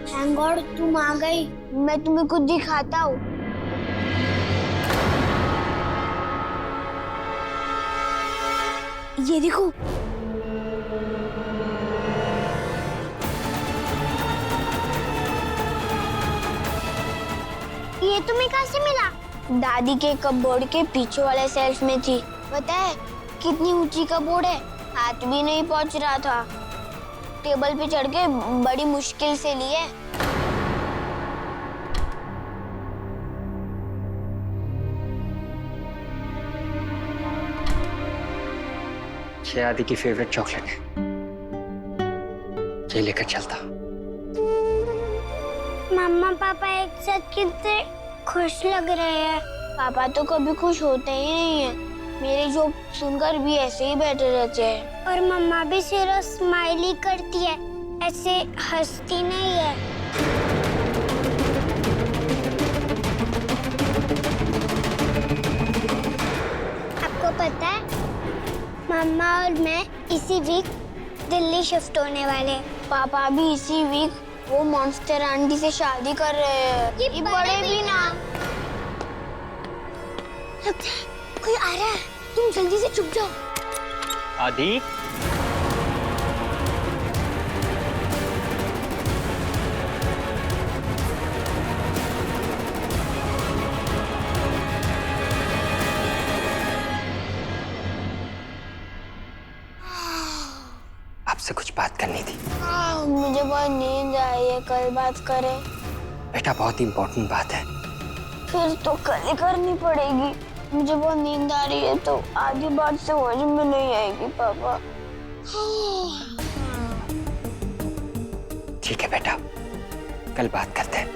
Thank God तुम आ गई। मैं तुम्हें कुछ दिखाता हूँ। ये देखो। ये तुम्हें कहाँ से मिला? दादी के कपबोर्ड के पीछे वाले शेल्फ में थी। पता है कितनी ऊंची कपबोर्ड है? हाथ भी नहीं पहुंच रहा था। टेबल पे चढ़ के बड़ी मुश्किल से लिए। ये आदि की फेवरेट चॉकलेट है, ये लेकर चलता। मम्मा पापा एक साथ कितने खुश लग रहे हैं। पापा तो कभी खुश होते ही नहीं है। मेरी जोक सुनकर भी ऐसे ही बैठे रहते हैं। और मम्मा भी सिर्फ स्माइल ही करती है, ऐसे हंसती नहीं है। आपको पता है मम्मा और मैं इसी वीक दिल्ली शिफ्ट होने वाले। पापा भी इसी वीक वो मॉन्स्टर आंटी से शादी कर रहे हैं। ये बड़े भी ना। लगता है कोई आ रहा है, तुम जल्दी से छुप जाओ। आदि आपसे कुछ बात करनी थी। मुझे बहुत नींद आई है, कल बात करें। बेटा बहुत इंपॉर्टेंट बात है। फिर तो कल ही करनी पड़ेगी। मुझे बहुत नींद आ रही है तो आधी बात समझ में नहीं आएगी पापा। ठीक है बेटा, कल बात करते हैं।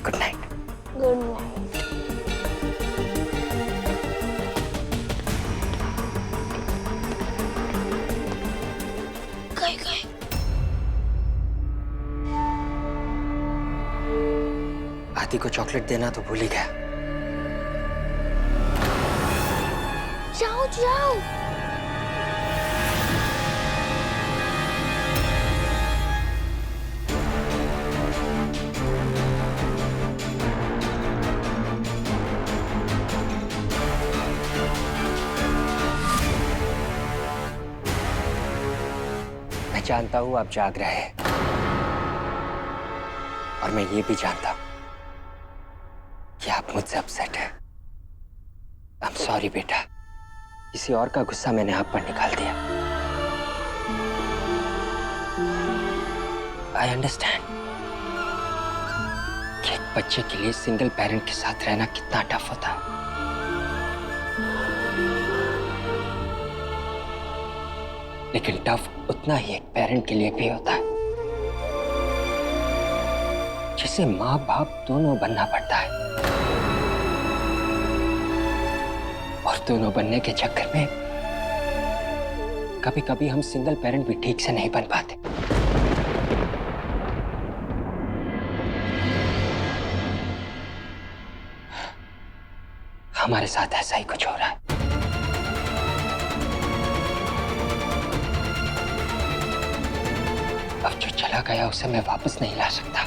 Good night. Good night. गए आदि को चॉकलेट देना तो भूल ही गया। जाओ जाओ। मैं जानता हूं आप जाग रहे हैं और मैं ये भी जानता हूं कि आप मुझसे अपसेट हैं। आई एम सॉरी बेटा, किसी और का गुस्सा मैंने आप पर निकाल दिया। आई अंडरस्टैंड कि एक बच्चे के लिए सिंगल पेरेंट के साथ रहना कितना टफ होता है। लेकिन टफ उतना ही एक पेरेंट के लिए भी होता है, जिसे माँ बाप दोनों बनना पड़ता है। और दोनों बनने के चक्कर में कभी कभी हम सिंगल पेरेंट भी ठीक से नहीं बन पाते। हमारे साथ ऐसा ही कुछ हो रहा है। अब जो चला गया उसे मैं वापस नहीं ला सकता।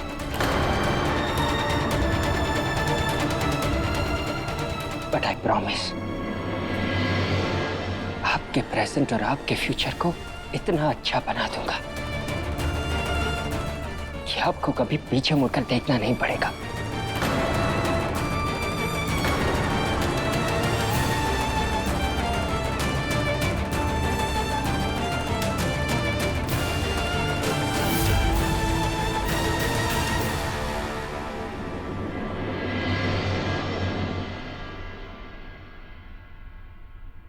बट आई प्रॉमिस, आपके प्रेजेंट और आपके फ्यूचर को इतना अच्छा बना दूंगा कि आपको कभी पीछे मुड़कर देखना नहीं पड़ेगा।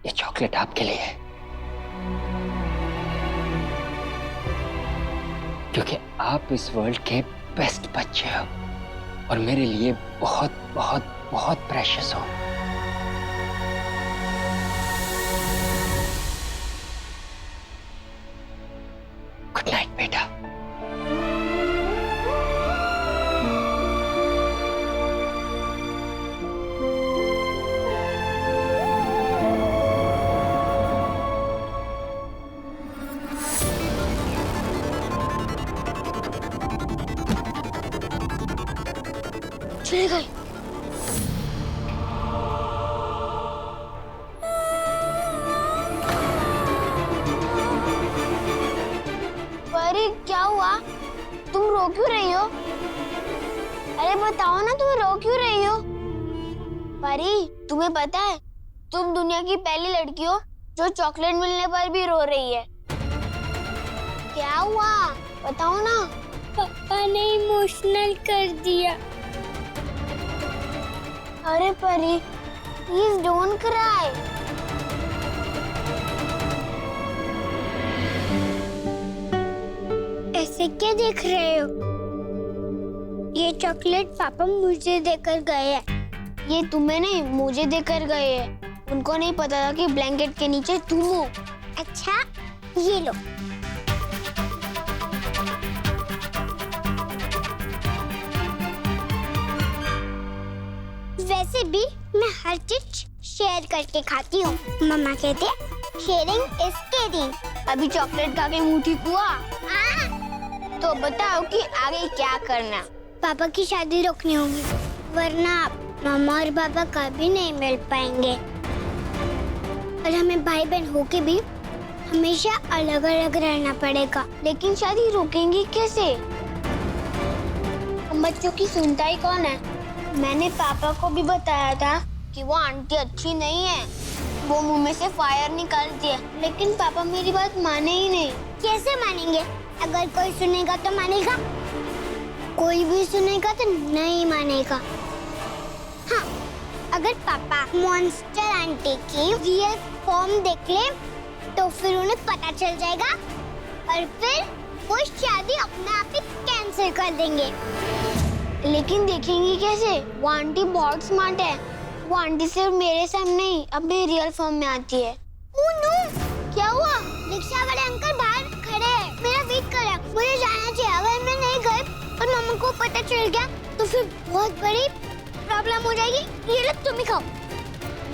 ये चॉकलेट आपके लिए है, क्योंकि आप इस वर्ल्ड के बेस्ट बच्चे हो और मेरे लिए बहुत बहुत बहुत प्रेशियस हो। गुड नाइट बेटा। चली गई। परी क्या हुआ? तुम रो क्यों रही हो? अरे बताओ ना, तुम रो क्यों रही हो? परी, तुम्हें पता है तुम दुनिया की पहली लड़की हो जो चॉकलेट मिलने पर भी रो रही है। क्या हुआ बताओ ना। पापा ने इमोशनल कर दिया। अरे परी, प्लीज डोंट क्राई। ऐसे क्या देख रहे हो? ये चॉकलेट पापा मुझे देकर गए हैं। ये तुम्हें नहीं, मुझे देकर गए हैं। उनको नहीं पता था कि ब्लैंकेट के नीचे तुम हो। अच्छा, ये लो। वैसे भी मैं हर चीज शेयर करके खाती हूँ। मम्मा कहते हैं शेयरिंग इज केयरिंग। अभी चॉकलेट खा के मुंह ठीक हुआ? तो बताओ कि आगे क्या करना? पापा की शादी रोकनी होगी, वरना मामा और पापा कभी नहीं मिल पाएंगे। और हमें भाई बहन होके भी हमेशा अलग अलग रहना पड़ेगा। लेकिन शादी रोकेंगे कैसे? हम बच्चों की सुनता ही कौन है? मैंने पापा को भी बताया था कि वो आंटी अच्छी नहीं है, वो मुंह में से फायर निकालती है, लेकिन पापा मेरी बात माने ही नहीं। कैसे मानेंगे? अगर कोई सुनेगा तो मानेगा, कोई भी सुनेगा तो नहीं मानेगा। हाँ, अगर पापा मॉन्स्टर आंटी की रियल फॉर्म देख ले तो फिर उन्हें पता चल जाएगा और फिर वो शादी अपने आप ही कैंसिल कर देंगे। लेकिन देखेंगी कैसे? वो आंटी बहुत स्मार्ट है। वो आंटी सिर्फ मेरे सामने ही अपने रियल फॉर्म में आती है। Oh no! क्या हुआ? रिक्शा वाले अंकल बाहर खड़े हैं, मेरा वेट कर रहे हैं। मुझे जाना चाहिए। अगर मैं नहीं गई और मम्मा को पता चल गया तो फिर बहुत बड़ी प्रॉब्लम हो जाएगी। ये लो, तुम ही खाओ।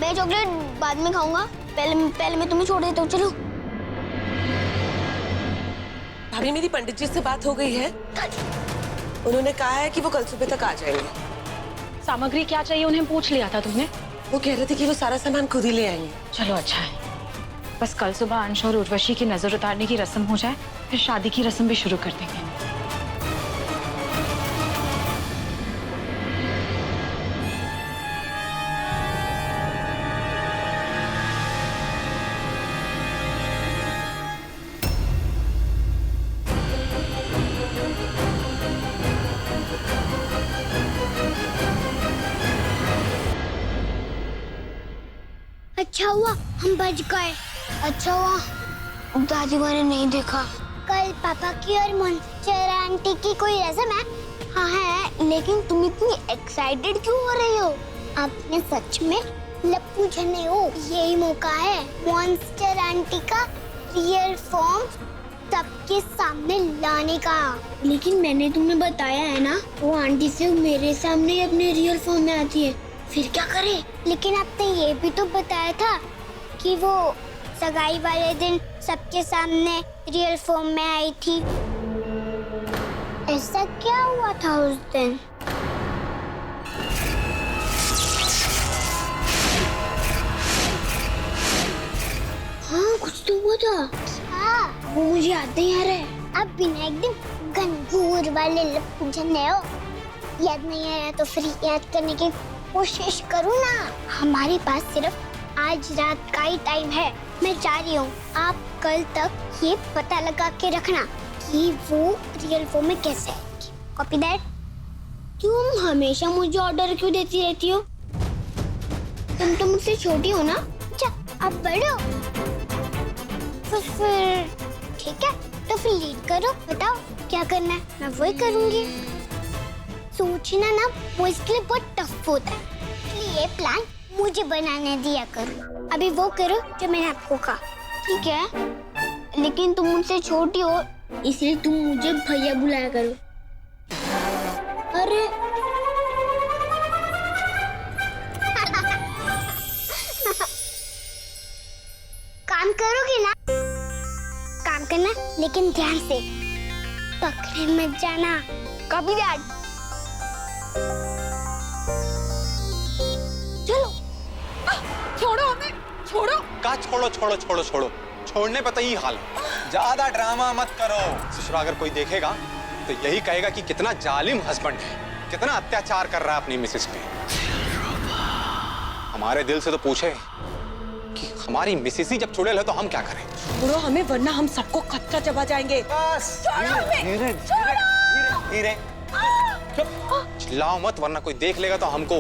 मैं चॉकलेट बाद में खाऊंगा, पहले मैं तुम्हें छोड़ देता हूँ। चलो। भाभी, मेरी पंडित जी से बात हो गई है। उन्होंने कहा है कि वो कल सुबह तक आ जाएंगे। सामग्री क्या चाहिए उन्हें पूछ लिया था तुमने? वो कह रहे थे कि वो सारा सामान खुद ही ले आएंगे। चलो अच्छा है, बस कल सुबह अंश और उर्वशी की नजर उतारने की रस्म हो जाए, फिर शादी की रस्म भी शुरू कर देंगे। अच्छा हुआ हम बच गए। अच्छा हुआ दादी ने नहीं देखा। कल पापा की और मॉन्स्टर आंटी की कोई रस्म है? हाँ है, लेकिन तुम इतनी एक्साइटेड क्यों हो रही हो? आपने सच में लप्पू झने हो। यही मौका है मॉन्स्टर आंटी का रियल फॉर्म सबके सामने लाने का। लेकिन मैंने तुम्हें बताया है ना, वो आंटी सिर्फ मेरे सामने ही अपने रियल फॉर्म में आती है। फिर क्या करें? लेकिन आपने ये भी तो बताया था कि वो सगाई वाले दिन सबके सामने रियल फॉर्म में आई थी। ऐसा क्या हुआ था उस दिन? हाँ, कुछ तो हुआ था। हाँ, वो मुझे याद नहीं आ रहा है। अब बिना एक दिन गंगूर वाले लप्पू झन्ने हो। याद नहीं आया तो फिर याद करने की कोशिश करूँ ना। हमारे पास सिर्फ आज रात का ही टाइम है। मैं जा रही हूँ। आप कल तक ये पता लगा के रखना कि वो रियल फॉर्म में कैसे आएगी। Copy that. तुम हमेशा मुझे ऑर्डर क्यों देती रहती हो? तुम तो मुझसे छोटी हो ना। अच्छा, अब बड़े हो। फिर ठीक है, तो फिर लीड करो। बताओ क्या करना है, मैं वही करूँगी। सोचना ना वो इसके लिए बहुत टफ होता है, इसलिए ये प्लान मुझे बनाने दिया करो। अभी वो करो जो मैंने आपको कहा। ठीक है, लेकिन तुम मुझसे छोटी हो इसलिए तुम मुझे भैया बुलाया करो। अरे काम करोगे ना? काम करना, लेकिन ध्यान से, पकड़े मत जाना। कभी दैट। का छोड़ो छोड़ो छोड़ो छोड़ो, छोड़ने पे तो ये हाल है। ज्यादा ड्रामा मत करो। ससुरा अगर कोई देखेगा तो यही कहेगा कि कितना जालिम हस्बैंड है, कितना अत्याचार कर रहा है अपनी मिसेस पे। हमारे दिल से तो पूछे कि हमारी मिसेस ही जब चुड़ैल है तो हम क्या करें। छोड़ो हमें, वरना हम सबको कच्चा चबा जाएंगे। बस धीरे धीरे चिल्लाओ मत, वरना कोई देख लेगा तो हमको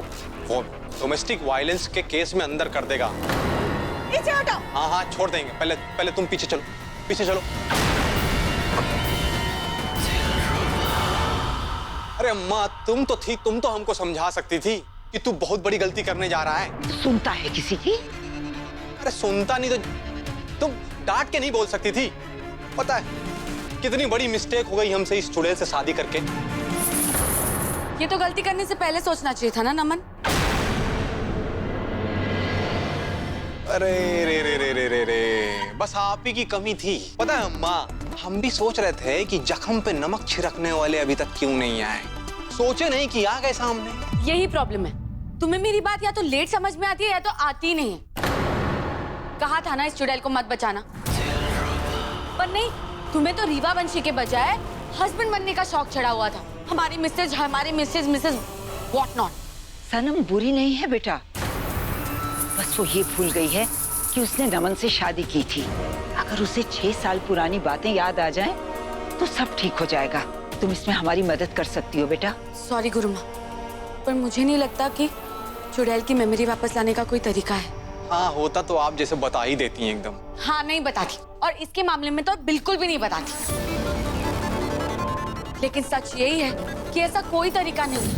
वो डोमेस्टिक वायलेंस के केस में अंदर कर देगा। नीचे हटाओ। हाँ हाँ छोड़ देंगे, पहले तुम पीछे चलो, पीछे चलो। अरे अम्मा तुम तो थी, तुम तो हमको समझा सकती थी कि तू बहुत बड़ी गलती करने जा रहा है। सुनता है किसी की? अरे सुनता नहीं तो तुम डांट के नहीं बोल सकती थी? पता है कितनी बड़ी मिस्टेक हो गई हमसे इस चुड़ैल से शादी करके। ये तो गलती करने से पहले सोचना चाहिए था ना नमन। अरे रे रे रे रे रे रे, बस आप ही की कमी थी। पता है अम्मा, हम भी सोच रहे थे कि जख्म पे नमक छिड़कने वाले अभी तक क्यों नहीं आए। सोचे नहीं कि आ गए सामने। यही प्रॉब्लम है, तुम्हें मेरी बात या तो लेट समझ में आती है या तो आती नहीं है। कहा था ना इस चुड़ैल को मत बचाना, पर नहीं, तुम्हें तो रीवा वंशी के बजाय हस्बैंड बनने का शौक चढ़ा हुआ था। हमारी मिसेज व्हाट नॉट। सनम बुरी नहीं है बेटा, बस वो ये भूल गई है कि उसने नमन से शादी की थी। अगर उसे 6 साल पुरानी बातें याद आ जाएं, तो सब ठीक हो जाएगा। तुम इसमें हमारी मदद कर सकती हो बेटा। सॉरी गुरु माँ, पर मुझे नहीं लगता कि चुड़ैल की मेमोरी वापस लाने का कोई तरीका है। हाँ होता तो आप जैसे बता ही देती हैं एकदम। हाँ नहीं बताती, और इसके मामले में तो बिल्कुल भी नहीं बताती। लेकिन सच यही है कि ऐसा कोई तरीका नहीं।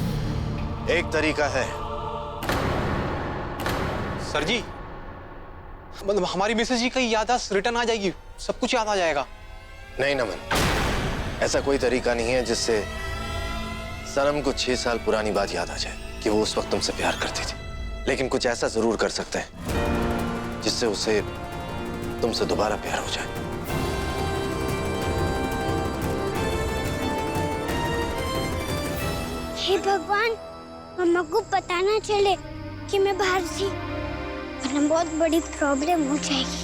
एक तरीका है। सर जी, मतलब हमारी मिसेज जी की याददाश्त रिटर्न आ जाएगी, सब कुछ याद आ जाएगा। नहीं नमन, ऐसा कोई तरीका नहीं है जिससे सनम को 6 साल पुरानी बात याद आ जाए कि वो उस वक्त तुमसे प्यार करती थी। लेकिन कुछ ऐसा जरूर कर सकते हैं जिससे उसे तुमसे दोबारा प्यार हो जाए। हे भगवान, मम्मा को पता ना चले कि मैं बाहर थी, वरना बहुत बड़ी प्रॉब्लम हो जाएगी।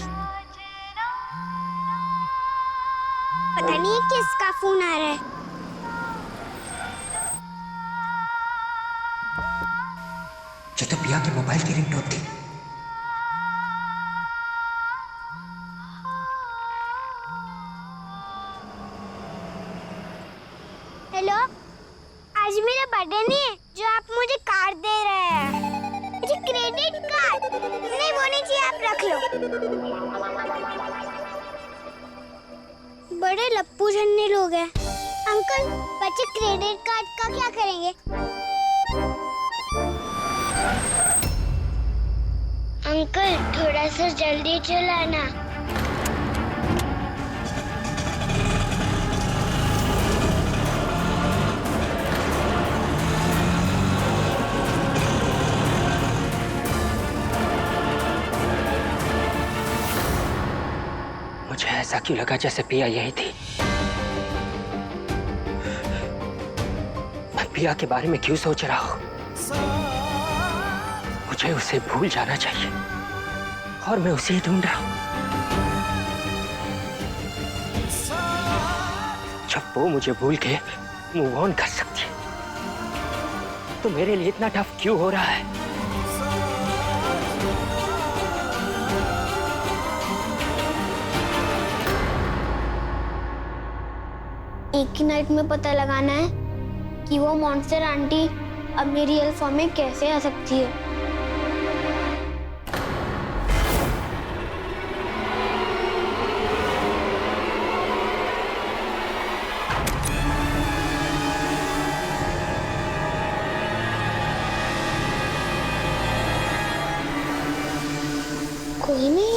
पता नहीं किसका फोन आ रहा है। जो तो पिया के मोबाइल की रिंगटोन थी। हेलो, आज मेरा बर्थडे नहीं है जो आप मुझे कार्ड दे रहे हैं। मुझे क्रेडिट कार्ड नहीं, वो नहीं चाहिए, आप रख लो। बड़े लप्पू झन्ने लोग हैं। अंकल, बच्चे क्रेडिट कार्ड का क्या करेंगे? अंकल थोड़ा सा जल्दी चलाना। मुझे ऐसा क्यों लगा जैसे पिया यही थी। मैं पिया के बारे में क्यों सोच रहा हूँ? मुझे उसे भूल जाना चाहिए और मैं उसे ही ढूंढ रहा हूँ। जब वो मुझे भूल के मूव ऑन कर सकती है, तो मेरे लिए इतना टफ क्यों हो रहा है? एक ही नाइट में पता लगाना है कि वो मॉन्स्टर आंटी अब मेरी रियल फॉर्म में कैसे आ सकती है। कोई नहीं।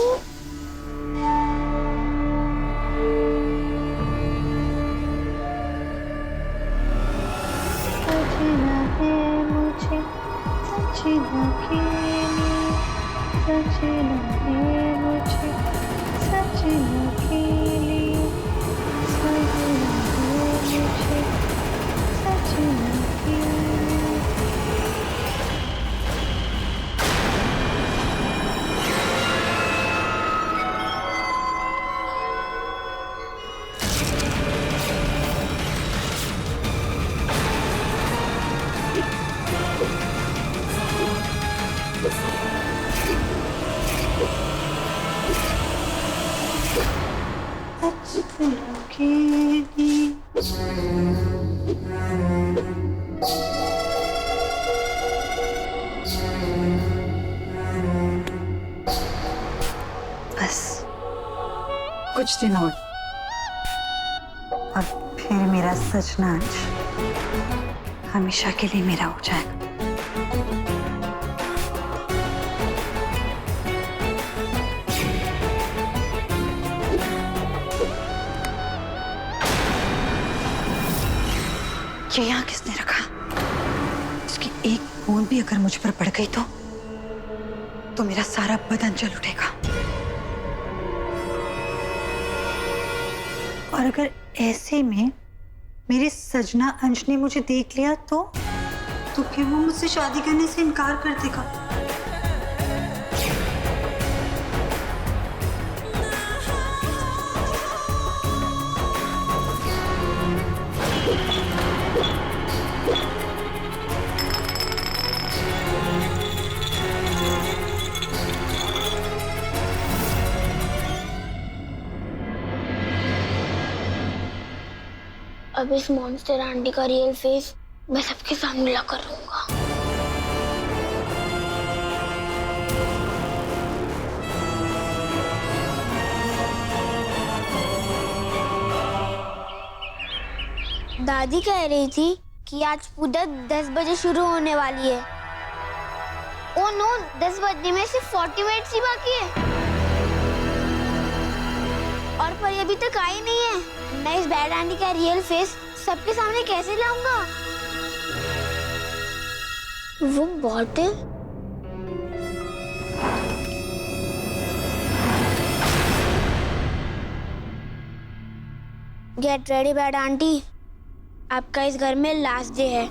बस कुछ दिन और फिर मेरा सजना अंश हमेशा के लिए मेरा हो जाएगा। ये यहाँ किसने रखा? इसकी एक बूंद भी अगर मुझ पर पड़ गई तो मेरा सारा बदन जल उठेगा। और अगर ऐसे में मेरे सजना अंश ने मुझे देख लिया तो फिर वो मुझसे शादी करने से इनकार कर देगा। अब इस मॉन्स्टर आंटी का रियल फेस मैं सबके सामने ला कर रहूंगा। दादी कह रही थी कि आज पूजा 10 बजे शुरू होने वाली है। ओ नो, 10 बजने में सिर्फ 40 मिनट्स ही बाकी है और परी अभी तक आई नहीं है। मैं इस बैड आंटी का रियल फेस सबके सामने कैसे लाऊंगा? वो bottle get ready bad aunty, आपका इस घर में लास्ट डे है।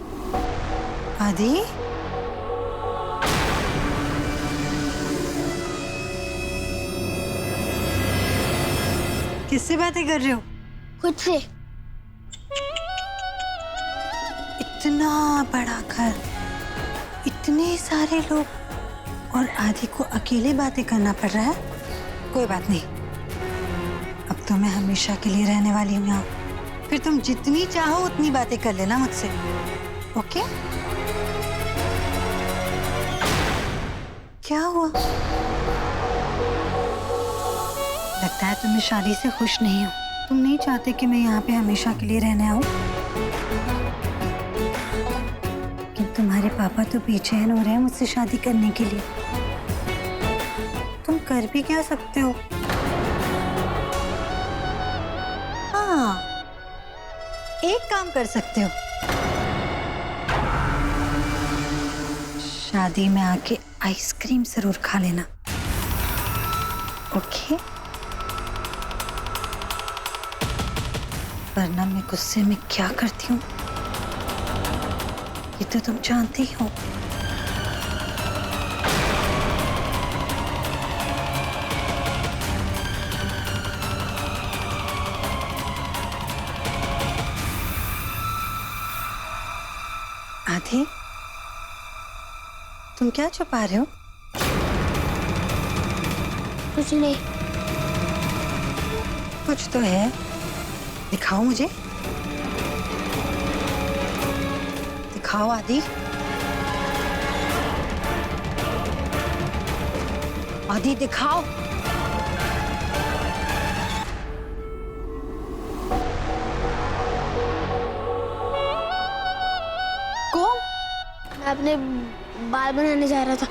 आदि किससे बातें कर रहे हो? खुद से। इतना बड़ा घर, इतने सारे लोग और आदि को अकेले बातें करना पड़ रहा है। कोई बात नहीं, अब तो मैं हमेशा के लिए रहने वाली हूँ यहाँ। फिर तुम जितनी चाहो उतनी बातें कर लेना मुझसे, ओके? क्या हुआ? लगता है तुम्हें शादी से खुश नहीं हो। तुम नहीं चाहते कि मैं यहाँ पे हमेशा के लिए रहने आऊं? कि तुम्हारे पापा तो बेचैन हो रहे हैं मुझसे शादी करने के लिए। तुम कर भी क्या सकते हो? हाँ, एक काम कर सकते हो। शादी में आके आइसक्रीम जरूर खा लेना, ओके? वरना मैं गुस्से में क्या करती हूँ ये तो तुम जानती हो। आदि, तुम क्या छुपा रहे हो? कुछ नहीं। कुछ तो है, दिखाओ मुझे, दिखाओ आदि। आदि दिखाओ। कौन? मैं अपने बाल बनाने जा रहा था।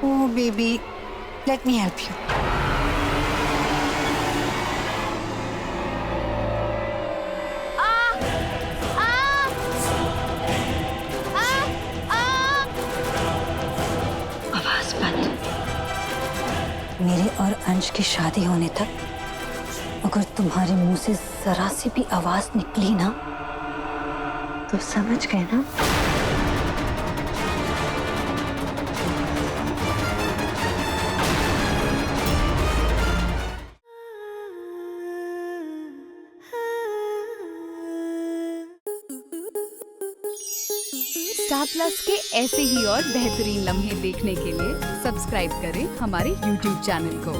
ओह baby, let me help you. आवाज बंद। मेरे और अंश की शादी होने तक अगर तुम्हारे मुंह से जरा सी भी आवाज निकली ना तो समझ गए ना। स्टार प्लस के ऐसे ही और बेहतरीन लम्हे देखने के लिए सब्सक्राइब करें हमारे YouTube चैनल को।